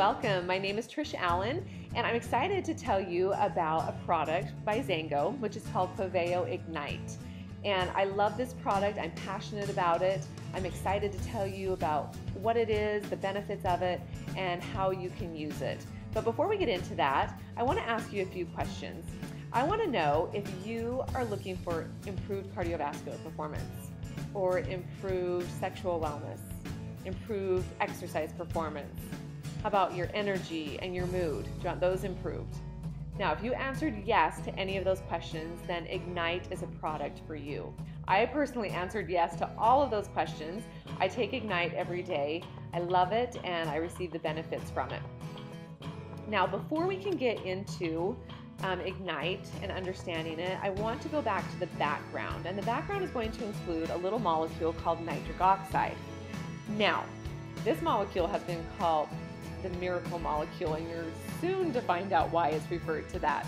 welcome. My name is Trish Allen, and I'm excited to tell you about a product by Zango, which is called FAVAO Ignite. And I love this product. I'm passionate about it. I'm excited to tell you about what it is, the benefits of it, and how you can use it. But before we get into that, I want to ask you a few questions. I want to know if you are looking for improved cardiovascular performance, or improved sexual wellness, improved exercise performance. How about your energy and your mood? Do you want those improved? Now, if you answered yes to any of those questions, then Ignite is a product for you. I personally answered yes to all of those questions. I take Ignite every day. I love it, and I receive the benefits from it. Now, before we can get into Ignite and understanding it, I want to go back to the background. And the background is going to include a little molecule called nitric oxide. Now, this molecule has been called the miracle molecule, and you're soon to find out why it's referred to that.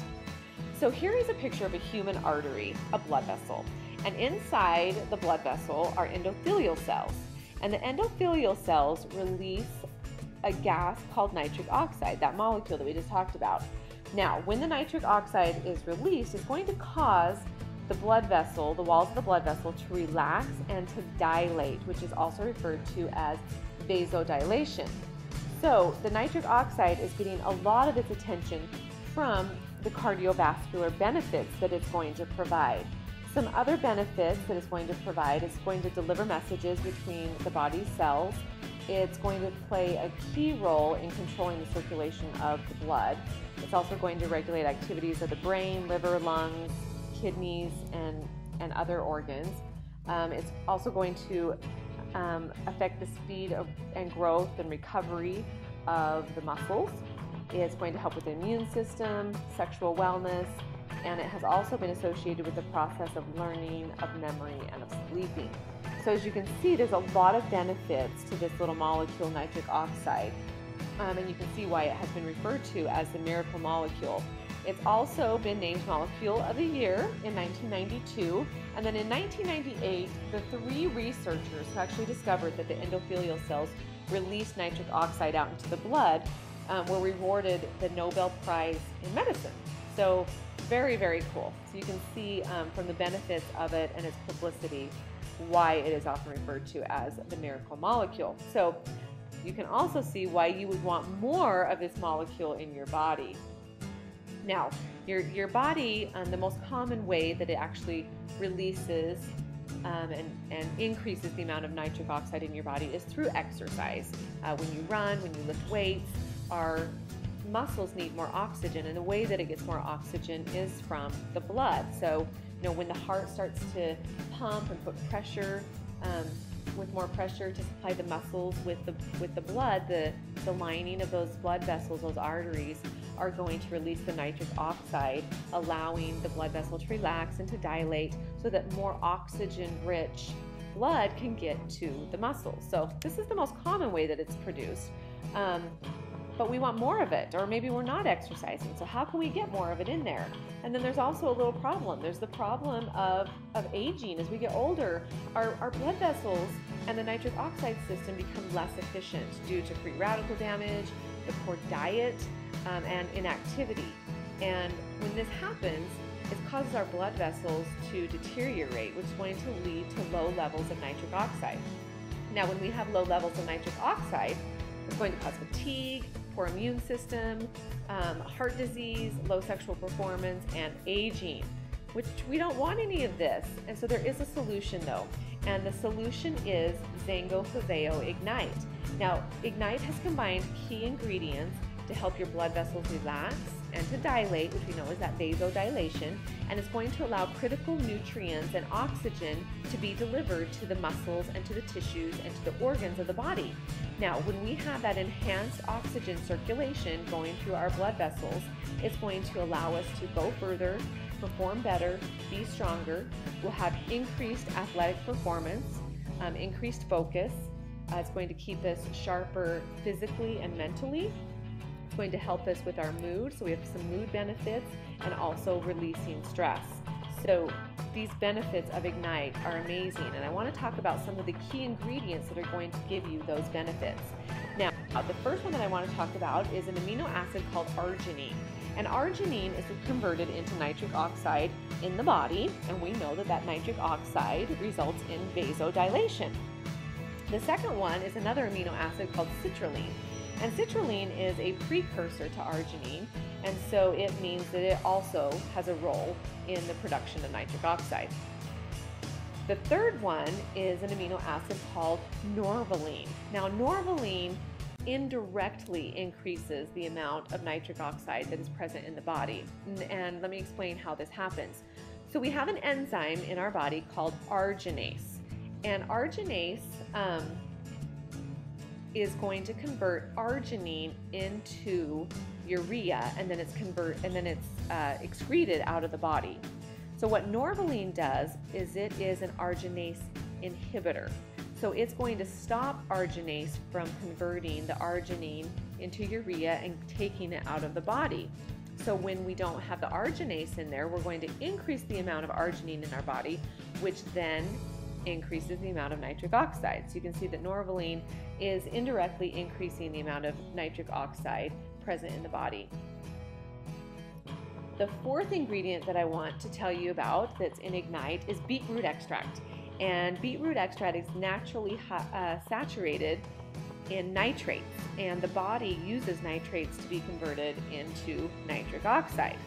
So here is a picture of a human artery, a blood vessel. And inside the blood vessel are endothelial cells. And the endothelial cells release a gas called nitric oxide, that molecule that we just talked about. Now, when the nitric oxide is released, it's going to cause the blood vessel, the walls of the blood vessel, to relax and to dilate, which is also referred to as vasodilation. So the nitric oxide is getting a lot of its attention from the cardiovascular benefits that it's going to provide. Some other benefits that it's going to provide is going to deliver messages between the body's cells. It's going to play a key role in controlling the circulation of the blood. It's also going to regulate activities of the brain, liver, lungs, kidneys, and other organs. It's also going to affect the speed of and growth and recovery of the muscles. It's going to help with the immune system, sexual wellness, and it has also been associated with the process of learning, of memory, and of sleeping. So as you can see, there's a lot of benefits to this little molecule, nitric oxide, and you can see why it has been referred to as the miracle molecule. It's also been named Molecule of the Year in 1992, and then in 1998, the three researchers who actually discovered that the endothelial cells release nitric oxide out into the blood were rewarded the Nobel Prize in Medicine. So very, very cool. So you can see from the benefits of it and its publicity why it is often referred to as the miracle molecule. So you can also see why you would want more of this molecule in your body. Now, your body, the most common way that it actually releases and increases the amount of nitric oxide in your body is through exercise. When you run, when you lift weights, our muscles need more oxygen, and the way that it gets more oxygen is from the blood. So, when the heart starts to pump and put pressure, with more pressure to supply the muscles with the blood, the lining of those blood vessels, those arteries, are going to release the nitric oxide, allowing the blood vessel to relax and to dilate so that more oxygen-rich blood can get to the muscles. So this is the most common way that it's produced. But we want more of it, or maybe we're not exercising. So how can we get more of it in there? And then there's also a little problem. There's the problem of aging. As we get older, our blood vessels and the nitric oxide system become less efficient due to free radical damage, the poor diet, and inactivity. And when this happens, it causes our blood vessels to deteriorate, which is going to lead to low levels of nitric oxide. Now, when we have low levels of nitric oxide, it's going to cause fatigue, poor immune system, heart disease, low sexual performance, and aging, which we don't want any of this. And so there is a solution though, and the solution is Zango FAVAO Ignite. Now, Ignite has combined key ingredients to help your blood vessels relax and to dilate, which we know is that vasodilation, and it's going to allow critical nutrients and oxygen to be delivered to the muscles and to the tissues and to the organs of the body. Now, when we have that enhanced oxygen circulation going through our blood vessels, it's going to allow us to go further, perform better, be stronger. We'll have increased athletic performance, increased focus. It's going to keep us sharper physically and mentally. It's going to help us with our mood, so we have some mood benefits, and also releasing stress. So these benefits of Ignite are amazing, and I want to talk about some of the key ingredients that are going to give you those benefits. Now, the first one that I want to talk about is an amino acid called arginine. And arginine is converted into nitric oxide in the body, and we know that that nitric oxide results in vasodilation. The second one is another amino acid called citrulline. And citrulline is a precursor to arginine, and so it means that it also has a role in the production of nitric oxide. The third one is an amino acid called norvaline. Now, norvaline indirectly increases the amount of nitric oxide that is present in the body. And let me explain how this happens. So we have an enzyme in our body called arginase. And arginase is going to convert arginine into urea, and then it's excreted out of the body. So what norvaline does is it is an arginase inhibitor. So it's going to stop arginase from converting the arginine into urea and taking it out of the body. So when we don't have the arginase in there, we're going to increase the amount of arginine in our body, which then increases the amount of nitric oxide. So you can see that norvaline is indirectly increasing the amount of nitric oxide present in the body. The fourth ingredient that I want to tell you about that's in Ignite is beetroot extract. And beetroot extract is naturally saturated in nitrates, and the body uses nitrates to be converted into nitric oxide.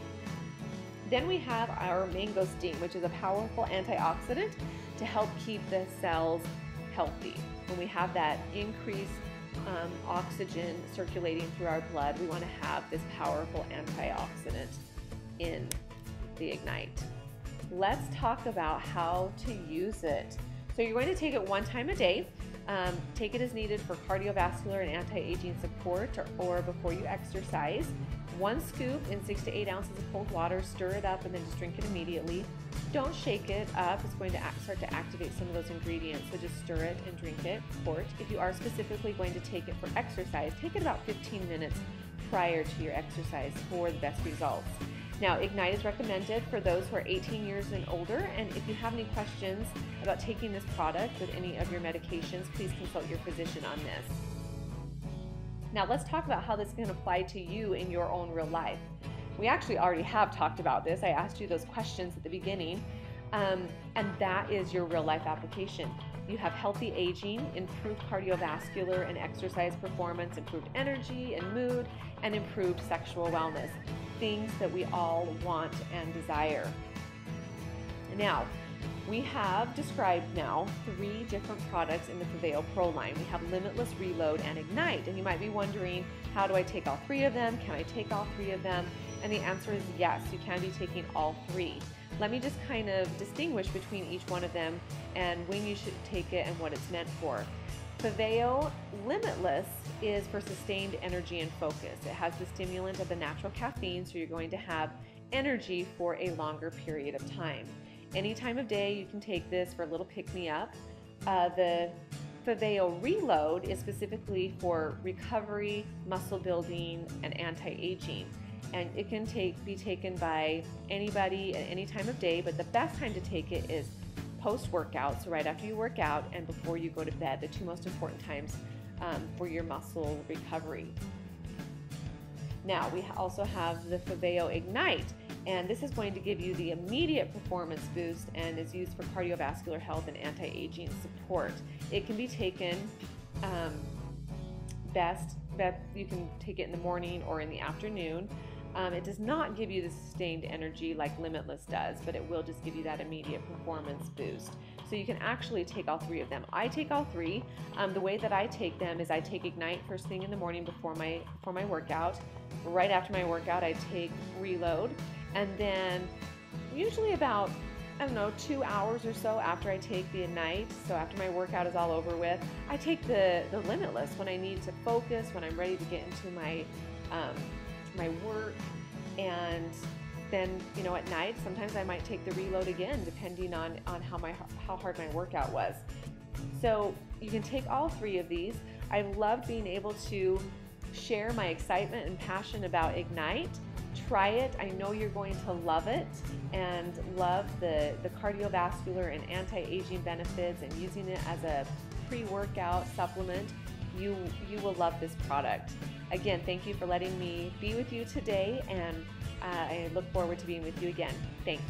Then we have our mangosteen, which is a powerful antioxidant to help keep the cells healthy. When we have that increased oxygen circulating through our blood, we want to have this powerful antioxidant in the Ignite. Let's talk about how to use it. So you're going to take it one time a day. Take it as needed for cardiovascular and anti-aging support or before you exercise. 1 scoop in 6 to 8 ounces of cold water, stir it up, and then just drink it immediately. Don't shake it up. It's going to start to activate some of those ingredients, so just stir it and drink it. If you are specifically going to take it for exercise, take it about 15 minutes prior to your exercise for the best results. Now, Ignite is recommended for those who are 18 years and older, and if you have any questions about taking this product with any of your medications, please consult your physician on this. Now, let's talk about how this can apply to you in your own real life. We actually already have talked about this. I asked you those questions at the beginning, and that is your real life application. You have healthy aging, improved cardiovascular and exercise performance, improved energy and mood, and improved sexual wellness. Things that we all want and desire. Now, we have described now 3 different products in the FAVAO Pro line. We have Limitless, Reload, and Ignite. And you might be wondering, how do I take all 3 of them? Can I take all 3 of them? And the answer is yes, you can be taking all 3. Let me just kind of distinguish between each one of them and when you should take it and what it's meant for. FAVAO Limitless is for sustained energy and focus. It has the stimulant of the natural caffeine, so you're going to have energy for a longer period of time. Any time of day you can take this for a little pick-me-up. The FAVAO Reload is specifically for recovery, muscle building, and anti-aging. And it can be taken by anybody at any time of day, but the best time to take it is post-workout, so right after you work out and before you go to bed, the 2 most important times for your muscle recovery. Now, we also have the FAVAO Ignite, and this is going to give you the immediate performance boost and is used for cardiovascular health and anti-aging support. It can be taken you can take it in the morning or in the afternoon. It does not give you the sustained energy like Limitless does, but it will just give you that immediate performance boost. So you can actually take all 3 of them. I take all 3. The way that I take them is I take Ignite first thing in the morning before my workout. Right after my workout, I take Reload, and then usually about 2 hours or so after I take the Ignite, so after my workout is all over with, I take the Limitless when I need to focus, when I'm ready to get into my my work. And then at night sometimes I might take the Reload again, depending on how hard my workout was. So you can take all 3 of these. I loved being able to share my excitement and passion about Ignite. Try it. I know you're going to love it and love the cardiovascular and anti-aging benefits, and using it as a pre-workout supplement You will love this product. Again, thank you for letting me be with you today, and I look forward to being with you again. Thanks.